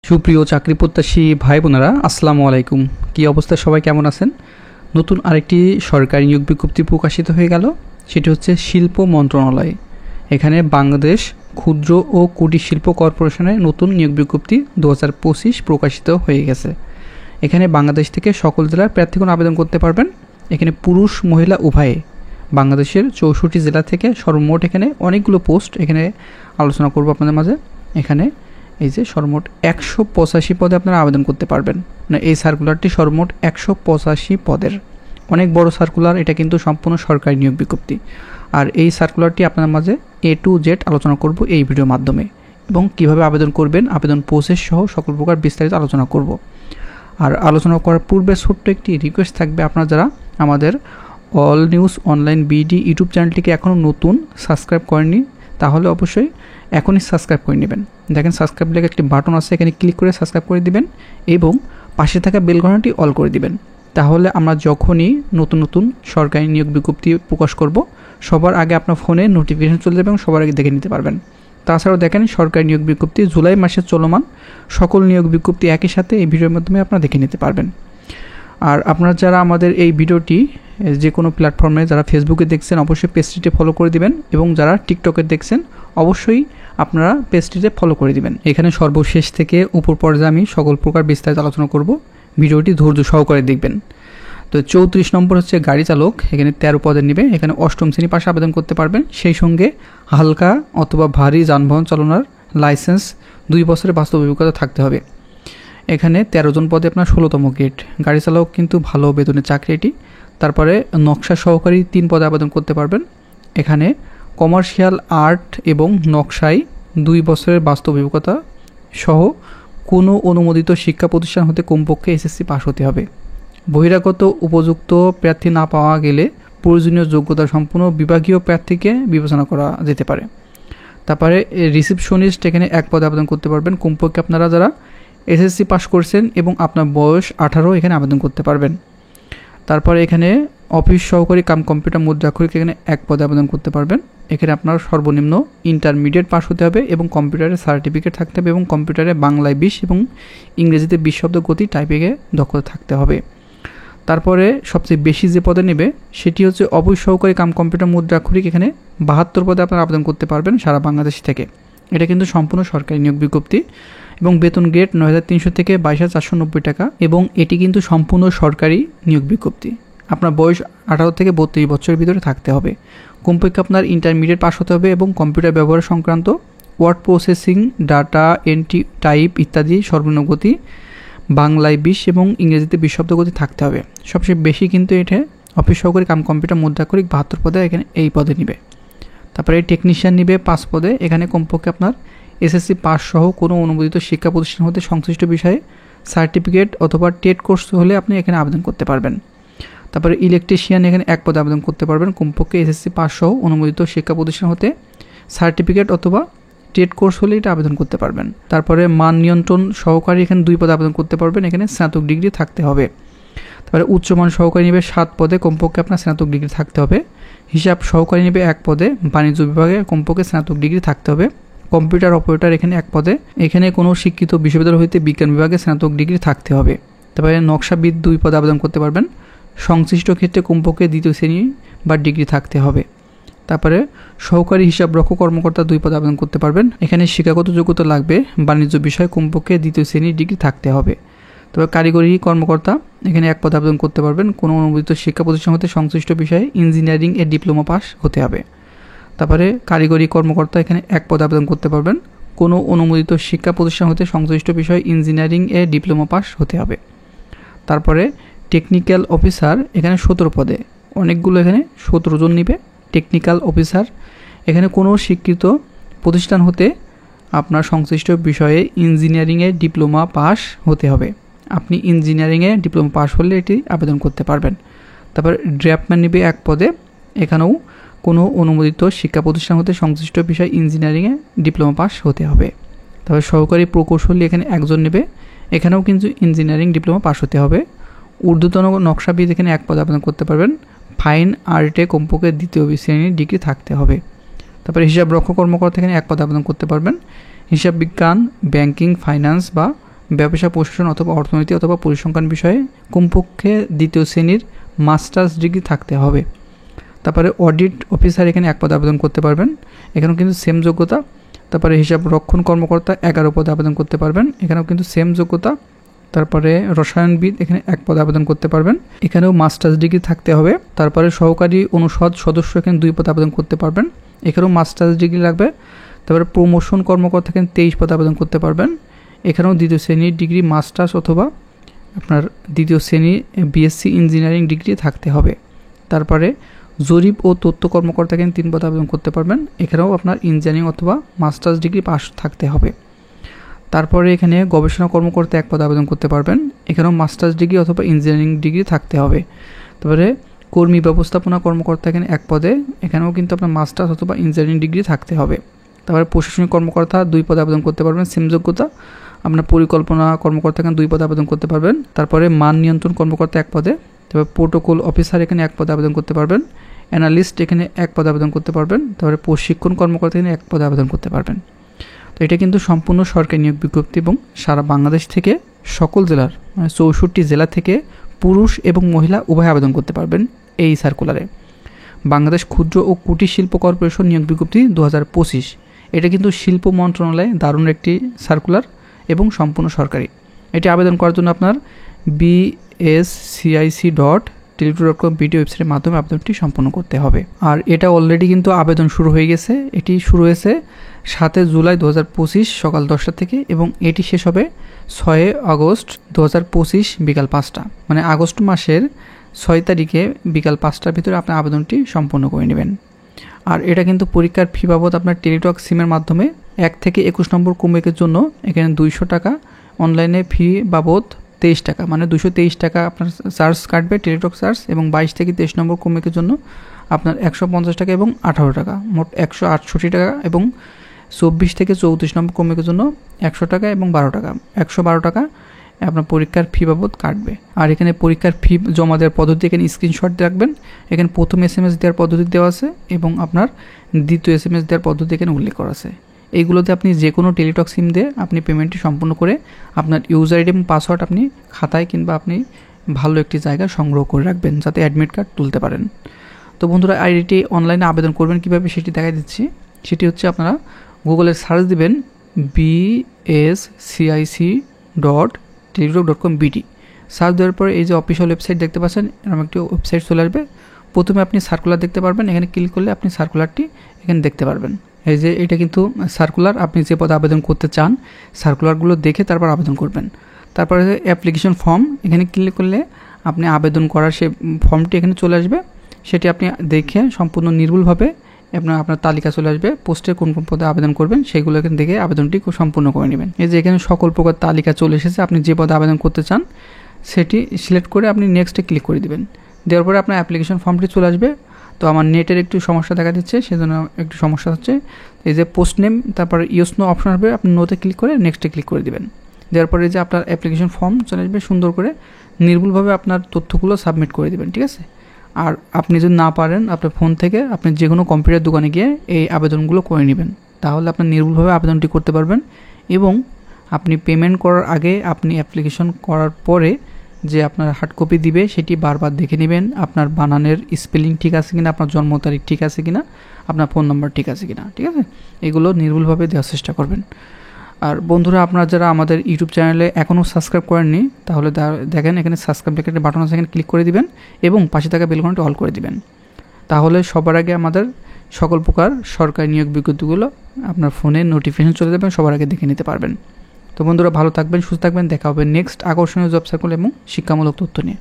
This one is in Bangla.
সুপ্রিয় চাকরি প্রত্যাশী ভাই বোনেরা, আসসালামু আলাইকুম। কি অবস্থা, সবাই কেমন আছেন? নতুন আরেকটি সরকারি নিয়োগ বিজ্ঞপ্তি প্রকাশিত হয়ে গেল, সেটি হচ্ছে শিল্প মন্ত্রণালয়। এখানে বাংলাদেশ ক্ষুদ্র ও কুটির শিল্প কর্পোরেশনের নতুন নিয়োগ বিজ্ঞপ্তি 2025 প্রকাশিত হয়ে গেছে। এখানে বাংলাদেশ থেকে সকল জেলার প্রার্থীগণ আবেদন করতে পারবেন। এখানে পুরুষ মহিলা উভয়ে বাংলাদেশের 64 জেলা থেকে সর্বমোট এখানে অনেকগুলো পোস্ট এখানে আলোচনা করব আপনাদের মাঝে। এখানে এই যে সর্বমোট 185 পদে আপনারা আবেদন করতে পারবেন। মানে এই সার্কুলারটি সর্বমোট 185 পদের, অনেক বড় সার্কুলার। এটা কিন্তু সম্পূর্ণ সরকারি নিয়োগ বিজ্ঞপ্তি। আর এই সার্কুলারটি আপনার মাঝে A to Z আলোচনা করব এই ভিডিওর মাধ্যমে, এবং কিভাবে আবেদন করবেন, আবেদন প্রসেস সহ সকল প্রকার বিস্তারিত আলোচনা করব। আর আলোচনা করার পূর্বে ছোট্ট একটি রিকোয়েস্ট থাকবে, আপনারা যারা আমাদের all news online BD YouTube চ্যানেলটিকে এখনও নতুন সাবস্ক্রাইব করেননি, তাহলে অবশ্যই এখনই সাবস্ক্রাইব করে নেবেন। দেখেন সাবস্ক্রাইব লেখা একটি বাটন আছে, এখানে ক্লিক করে সাবস্ক্রাইব করে দিবেন এবং পাশে থাকা বেল ঘন্টাটি অল করে দিবেন। তাহলে আমরা যখনই নতুন নতুন সরকারি নিয়োগ বিজ্ঞপ্তি প্রকাশ করব, সবার আগে আপনার ফোনে নোটিফিকেশন চলে যাবে এবং সবার আগে দেখে নিতে পারবেন। তাছাড়াও দেখেন সরকারি নিয়োগ বিজ্ঞপ্তি জুলাই মাসে চলমান সকল নিয়োগ বিজ্ঞপ্তি একই সাথে এই ভিডিওর মাধ্যমে আপনারা দেখে নিতে পারবেন। আর আপনারা যারা আমাদের এই ভিডিওটি যে কোনো প্ল্যাটফর্মে, যারা ফেসবুকে দেখছেন অবশ্যই পেজটিতে ফলো করে দিবেন, এবং যারা টিকটকে দেখছেন অবশ্যই আপনারা পেজটিতে ফলো করে দিবেন। এখানে সর্বশেষ থেকে উপর পর্যায়ে আমি সকল প্রকার বিস্তারিত আলোচনা করব, ভিডিওটি ধৈর্য সহকারে দেখবেন। তো 34 নম্বর হচ্ছে গাড়ি চালক, এখানে 13 পদের নেবে। এখানে 8ম শ্রেণী পাশে আবেদন করতে পারবেন। সেই সঙ্গে হালকা অথবা ভারী যানবাহন চালানোর লাইসেন্স 2 বছরের বাস্তব অভিজ্ঞতা থাকতে হবে। এখানে 13 জন পদে আপনার 16তম গ্রেড গাড়ি চালক, কিন্তু ভালো বেতনের চাকরি এটি। তারপরে নকশা সহকারী 3 পদে আবেদন করতে পারবেন। এখানে কমার্শিয়াল আর্ট এবং নকশায় 2 বছরের বাস্তব অভিজ্ঞতা সহ কোনো অনুমোদিত শিক্ষা প্রতিষ্ঠান হতে কমপক্ষে SSC পাস হতে হবে। বহিরাগত উপযুক্ত প্রার্থী না পাওয়া গেলে প্রয়োজনীয় যোগ্যতা সম্পন্ন বিভাগীয় প্রার্থীকে বিবেচনা করা যেতে পারে। তারপরে রিসেপশনিস্ট, এখানে 1 পদে আবেদন করতে পারবেন। কমপক্ষে আপনারা যারা SSC পাস করছেন এবং আপনার বয়স 18 এখানে আবেদন করতে পারবেন। তারপরে এখানে অফিস সহকারী কাম কম্পিউটার মুদ্রাক্ষরিক, এখানে 1 পদে আবেদন করতে পারবেন। এখানে আপনার সর্বনিম্ন ইন্টারমিডিয়েট পাস হতে হবে এবং কম্পিউটারের সার্টিফিকেট থাকতে হবে, এবং কম্পিউটারে বাংলায় 20 এবং ইংরেজিতে 20 শব্দ গতি টাইপিংয়ে দক্ষতা থাকতে হবে। তারপরে সবচেয়ে বেশি যে পদে নেবে সেটি হচ্ছে অফিস সহকারী কাম কম্পিউটার মুদ্রাক্ষরিক, এখানে 72 পদে আপনারা আবেদন করতে পারবেন সারা বাংলাদেশ থেকে। এটা কিন্তু সম্পূর্ণ সরকারি নিয়োগ বিজ্ঞপ্তি, এবং বেতন গ্রেড 9300 থেকে 22490 টাকা, এবং এটি কিন্তু সম্পূর্ণ সরকারি নিয়োগ বিজ্ঞপ্তি। আপনার বয়স 18 থেকে 32 বছরের ভিতরে থাকতে হবে। কমপক্ষে আপনার ইন্টারমিডিয়েট পাস হতে হবে এবং কম্পিউটার ব্যবহার সংক্রান্ত word processing, data entry, type ইত্যাদি সর্বনিম্ন গতি বাংলায় 20 এবং ইংরেজিতে 20 শব্দ গতি থাকতে হবে। সবচেয়ে বেশি কিন্তু এটা অফিস সহকারী কাম কম্পিউটার মুদ্রাক্ষরিক 72 পদে এখানে এই পদে নিবে। তারপরে টেকনিশিয়ান নিবে 5 পদে। এখানে কমপক্ষে আপনার SSC পাস সহ কোনো অনুমোদিত শিক্ষা প্রতিষ্ঠান হতে সংশ্লিষ্ট বিষয়ে সার্টিফিকেট অথবা টেট কোর্স হলে আপনি এখানে আবেদন করতে পারবেন। তারপরে ইলেকট্রিশিয়ান, এখানে 1 পদে আবেদন করতে পারবেন। কমপক্ষে SSC পাস সহ অনুমোদিত শিক্ষা প্রতিষ্ঠান হতে সার্টিফিকেট অথবা টেট কোর্স হলে এটা আবেদন করতে পারবেন। তারপরে মান নিয়ন্ত্রণ সহকারী, এখানে 2 পদে আবেদন করতে পারবেন। এখানে স্নাতক ডিগ্রি থাকতে হবে। তারপরে উচ্চমান সহকারী নেবে 7 পদে, কমপক্ষে আপনার স্নাতক ডিগ্রি থাকতে হবে। হিসাব সহকারী নেবে 1 পদে, বাণিজ্য বিভাগে কমপক্ষে স্নাতক ডিগ্রি থাকতে হবে। কম্পিউটার অপারেটর এখানে 1 পদে, এখানে কোনো শিক্ষিত বিশ্ববিদ্যালয় হইতে বিজ্ঞান বিভাগে স্নাতক ডিগ্রি থাকতে হবে। তারপরে নকশাবিদ 2 পদে আবেদন করতে পারবেন। সংশ্লিষ্ট ক্ষেত্রে কমপক্ষে 2য় শ্রেণী বা ডিগ্রি থাকতে হবে। তারপরে সহকারী হিসাব রক্ষক কর্মকর্তা 2 পদে আবেদন করতে পারবেন। এখানে শিক্ষাগত যোগ্যতা লাগবে, বাণিজ্য বিষয়ে কমপক্ষে 2য় শ্রেণীর ডিগ্রি থাকতে হবে। তবে কারিগরি কর্মকর্তা, এখানে 1 পদে আবেদন করতে পারবেন। কোনো অনুমোদিত শিক্ষা প্রতিষ্ঠান হতে সংশ্লিষ্ট বিষয়ে ইঞ্জিনিয়ারিং এর ডিপ্লোমা পাস হতে হবে। তারপরে কারিগরি কর্মকর্তা, এখানে 1 পদে আবেদন করতে পারবেন। কোনো অনুমোদিত শিক্ষা প্রতিষ্ঠান হতে সংশ্লিষ্ট বিষয়ে ইঞ্জিনিয়ারিং এর ডিপ্লোমা পাস হতে হবে। তারপরে টেকনিক্যাল অফিসার, এখানে 17 পদে, অনেকগুলো, এখানে 17 জন নিবে। টেকনিক্যাল অফিসার, এখানে কোনো স্বীকৃত প্রতিষ্ঠান হতে আপনার সংশ্লিষ্ট বিষয়ে ইঞ্জিনিয়ারিংয়ের ডিপ্লোমা পাস হতে হবে। আপনি ইঞ্জিনিয়ারিংয়ে ডিপ্লোমা পাস হলে এটি আবেদন করতে পারবেন। তারপর ড্রাফটম্যান নেবে 1 পদে, এখানেও কোনো অনুমোদিত শিক্ষা প্রতিষ্ঠান হতে সংশ্লিষ্ট বিষয়ে ইঞ্জিনিয়ারিংয়ে ডিপ্লোমা পাস হতে হবে। তারপর সহকারী প্রকৌশলী, এখানে 1 জন নেবে, এখানেও কিন্তু ইঞ্জিনিয়ারিং ডিপ্লোমা পাস হতে হবে। ঊর্ধ্বতন নকশাবিদ, এখানে 1 পদে আবেদন করতে পারবেন। ফাইন আর্টে কমপক্ষে 2য় শ্রেণীর ডিগ্রি থাকতে হবে। তারপরে হিসাব রক্ষক কর্মকর্তা, এখানে 1 পদে আবেদন করতে পারবেন। হিসাব বিজ্ঞান, ব্যাংকিং, ফাইন্যান্স বা ব্যবসা প্রশাসন অথবা অর্থনীতি অথবা পরিসংখ্যান বিষয়ে কমপক্ষে 2য় শ্রেণীর মাস্টার্স ডিগ্রি থাকতে হবে। তারপরে অডিট অফিসার এখানে 1 পদে আবেদন করতে পারবেন, এখানেও কিন্তু সেম যোগ্যতা। তারপরে হিসাব রক্ষণ কর্মকর্তা 11 পদে আবেদন করতে পারবেন, এখানেও কিন্তু সেম যোগ্যতা। তারপরে রসায়নবিদ এখানে 1 পদে আবেদন করতে পারবেন, এখানেও মাস্টার্স ডিগ্রি থাকতে হবে। তারপরে সহকারী অনুষদ সদস্য এখানে 2 পদে আবেদন করতে পারবেন, এখানেও মাস্টার্স ডিগ্রি লাগবে। তারপরে প্রমোশন কর্মকর্তা এখানে 23 পদে আবেদন করতে পারবেন, এখানেও 2য় শ্রেণীর ডিগ্রি মাস্টার্স অথবা আপনার 2য় শ্রেণীর বিএসসি ইঞ্জিনিয়ারিং ডিগ্রি থাকতে হবে। তারপরে জরিপ ও তথ্য কর্মকর্তা এখানে 3 পদে আবেদন করতে পারবেন, এখানেও আপনার ইঞ্জিনিয়ারিং অথবা মাস্টার্স ডিগ্রি পাস থাকতে হবে। তারপরে এখানে গবেষণা কর্মকর্তা 1 পদে আবেদন করতে পারবেন, এখানেও মাস্টার্স ডিগ্রি অথবা ইঞ্জিনিয়ারিং ডিগ্রি থাকতে হবে। তারপরে কর্মী ব্যবস্থাপনা কর্মকর্তা এখানে 1 পদে, এখানেও কিন্তু আপনার মাস্টার্স অথবা ইঞ্জিনিয়ারিং ডিগ্রি থাকতে হবে। তারপরে প্রশাসনিক কর্মকর্তা 2 পদে আবেদন করতে পারবেন, সেম যোগ্যতা। আপনার পরিকল্পনা কর্মকর্তা এখানে 2 পদে আবেদন করতে পারবেন। তারপরে মান নিয়ন্ত্রণ কর্মকর্তা 1 পদে। তারপরে প্রোটোকল অফিসার এখানে 1 পদে আবেদন করতে পারবেন, অ্যানালিস্ট এখানে 1 পদে আবেদন করতে পারবেন। তারপরে প্রশিক্ষণ কর্মকর্তা এখানে 1 পদে আবেদন করতে পারবেন। তো এটা কিন্তু সম্পূর্ণ সরকারি নিয়োগ বিজ্ঞপ্তি এবং সারা বাংলাদেশ থেকে সকল জেলার মানে 64 জেলা থেকে পুরুষ এবং মহিলা উভয় আবেদন করতে পারবেন এই সার্কুলারে। বাংলাদেশ ক্ষুদ্র ও কুটির শিল্প কর্পোরেশন নিয়োগ বিজ্ঞপ্তি 2025, এটা কিন্তু শিল্প মন্ত্রণালয়ে দারুণ একটি সার্কুলার এবং সম্পূর্ণ সরকারি। এটি আবেদন করার জন্য আপনার bscic.tele2.com.bd ওয়েবসাইটের মাধ্যমে আবেদনটি সম্পন্ন করতে হবে। আর এটা অলরেডি কিন্তু আবেদন শুরু হয়ে গেছে, এটি শুরু হয়েছে 7 জুলাই 2025 সকাল 10টা থেকে এবং এটি শেষ হবে 6 আগস্ট 2025 বিকাল 5টা, মানে আগস্ট মাসের 6 তারিখে বিকাল 5টার ভিতরে আপনি আবেদনটি সম্পন্ন করে নেবেন। আর এটা কিন্তু পরীক্ষার ফি বাবদ আপনার টেলিটক সিমের মাধ্যমে 1 থেকে 21 নম্বর ক্রমিকের জন্য এখানে 200 টাকা, অনলাইনে ফি বাবদ 23 টাকা, মানে 223 টাকা আপনার চার্জ কাটবে টেলিটক চার্জ, এবং 22 থেকে 23 নম্বর ক্রমিকের জন্য আপনার 150 টাকা এবং 18 টাকা, মোট 168 টাকা, এবং 24 থেকে 34 নম্বর ক্রমিকের জন্য 100 টাকা এবং 12 টাকা, 112 টাকা আপনার পরীক্ষার ফি বাবদ কাটবে। আর এখানে পরীক্ষার ফি জমা দেওয়ার পদ্ধতি এখানে স্ক্রিনশট রাখবেন, এখানে প্রথম SMS দেওয়ার পদ্ধতি দেওয়া আছে এবং আপনার দ্বিতীয় SMS দেওয়ার পদ্ধতি এখানে উল্লেখ করা আছে। এইগুলোতে আপনি যে কোনো টেলিটক সিম দিয়ে আপনি পেমেন্টটি সম্পূর্ণ করে আপনার ইউজার আইডি এবং পাসওয়ার্ড আপনি খাতায় কিংবা আপনি ভালো একটি জায়গায় সংগ্রহ করে রাখবেন যাতে অ্যাডমিট কার্ড তুলতে পারেন। তো বন্ধুরা, আইডিটি অনলাইনে আবেদন করবেন কীভাবে সেটি দেখাই দিচ্ছি। সেটি হচ্ছে আপনারা গুগলে সার্চ দিবেন bscic.tele2.com.bd, সার্চ দেওয়ার পরে এই যে অফিসিয়াল ওয়েবসাইট দেখতে পাচ্ছেন, এরকম একটি ওয়েবসাইট চলে আসবে। প্রথমে আপনি সার্কুলার দেখতে পারবেন, এখানে ক্লিক করলে আপনি সার্কুলারটি এখানে দেখতে পারবেন। এই যে এটা কিন্তু সার্কুলার, আপনি যে পদে আবেদন করতে চান সার্কুলারগুলো দেখে তারপর আবেদন করবেন। তারপরে অ্যাপ্লিকেশন ফর্ম, এখানে ক্লিক করলে আপনি আবেদন করার সেই ফর্মটি এখানে চলে আসবে, সেটি আপনি দেখে সম্পূর্ণ নির্ভুলভাবে আপনার তালিকা চলে আসবে, পোস্টে কোন কোন পদে আবেদন করবেন সেগুলো এখানে দেখে আবেদনটি সম্পূর্ণ করে নেবেন। এই যে এখানে সকল প্রকার তালিকা চলে এসেছে, আপনি যে পদে আবেদন করতে চান সেটি সিলেক্ট করে আপনি নেক্সটে ক্লিক করে দিবেন। দেওয়ার পরে আপনার অ্যাপ্লিকেশন ফর্মটি চলে আসবে। তো আমার নেটের একটু সমস্যা দেখা দিচ্ছে, সেজন্য একটু সমস্যা হচ্ছে। এই যে পোস্ট নেম, তারপরে ইউস নো অপশন আসবে, আপনি নোতে ক্লিক করে নেক্সটে ক্লিক করে দিবেন। দেওয়ার পরে যে আপনার অ্যাপ্লিকেশন ফর্ম চলে আসবে, সুন্দর করে নির্ভুলভাবে আপনার তথ্যগুলো সাবমিট করে দিবেন, ঠিক আছে। আর আপনি যদি না পারেন আপনার ফোন থেকে আপনি যে কোনো কম্পিউটার দোকানে গিয়ে এই আবেদনগুলো করে নেবেন, তাহলে আপনার নির্ভুলভাবে আবেদনটি করতে পারবেন। এবং আপনি পেমেন্ট করার আগে আপনি অ্যাপ্লিকেশন করার পরে যে আপনার হার্ড কপি দিবে সেটি বারবার দেখে নেবেন, আপনার বানানের স্পেলিং ঠিক আছে কিনা, আপনার জন্ম তারিখ ঠিক আছে কিনা, আপনার ফোন নাম্বার ঠিক আছে কিনা, ঠিক আছে। এগুলো নির্ভুলভাবে দেওয়ার চেষ্টা করবেন। আর বন্ধুরা, আপনারা যারা আমাদের ইউটিউব চ্যানেলে এখনও সাবস্ক্রাইব করেননি তাহলে দেখেন এখানে সাবস্ক্রাইব লেখা একটা বাটন আছে, এখানে ক্লিক করে দিবেন এবং পাশে থাকা বেল আইকনটি অল করে দিবেন। তাহলে সবার আগে আমাদের সকল প্রকার সরকারি নিয়োগ বিজ্ঞপ্তিগুলো আপনার ফোনে নোটিফিকেশন চলে যাবেন, সবার আগে দেখে নিতে পারবেন। তো বন্ধুরা, ভালো থাকবেন, সুস্থ থাকবেন, দেখা হবে নেক্সট আকর্ষণীয় জব সার্কুল এবং শিক্ষামূলক তথ্য নিয়ে।